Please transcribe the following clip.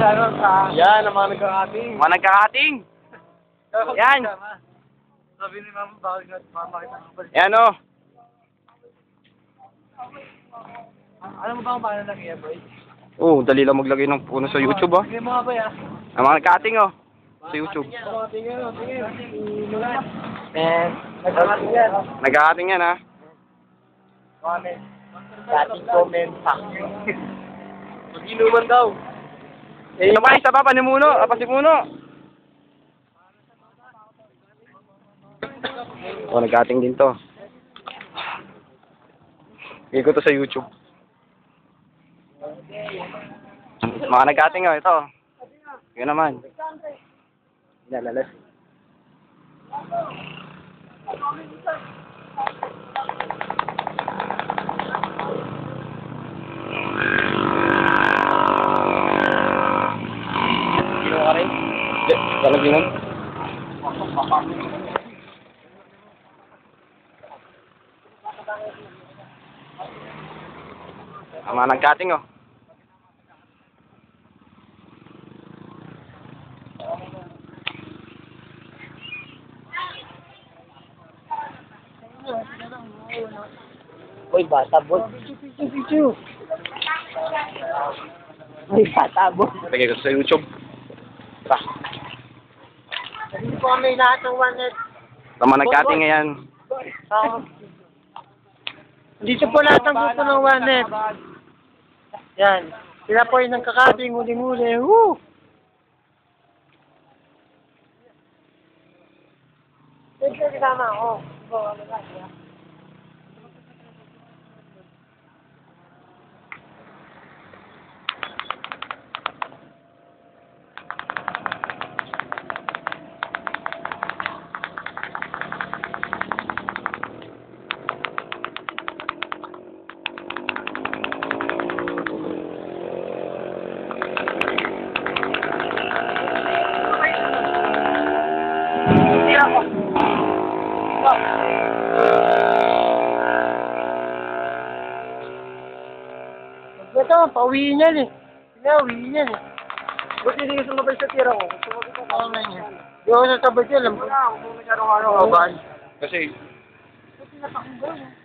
Yan, ang mga nagkakating. Mga nagkakating. Yan. Sabi ni Mama, bakit nga mamakita ng balik? Yan o. Alam mo ba kung paano nangyayari, boy? Oh, dali lang maglagay ng puno sa YouTube ah. Sige mga boy, Ang mga nagkakating oh. Sa YouTube. Tingin. Nagkakating yan. Nagkakating yan ah. Comment. Dating comment. Mag-inuman daw. Sino ba? Isa pa, panimuno. Pasimuno. Oh, nagkakating din to. Bigay ko to sa YouTube. Mga nagkakating oh, ito. Yun naman. Nalalas. Gino ka rin? Hindi, walang ginom. Ang mga nagkating oh. Uy, bata, boy. Uy, bata, boy. Lagay ko sa YouTube. Pa. Hindi po kami lahat ng one-net. Ang mga nagkating ngayon. Dito po lahat ng grupo ng one-net. Yan. Sila po yung nagkakating, huli-huli. Woo! Pwede ka kasama ako. Ito, pauwiin yan eh. Pauwiin yan eh. Buti hindi ka sumabay sa tira ko. Sumabay ka pa naman yan. Hindi ako sasabay siya. Alam ko na, kung nagkaroon-araw. Kasi Buti napakinggan eh.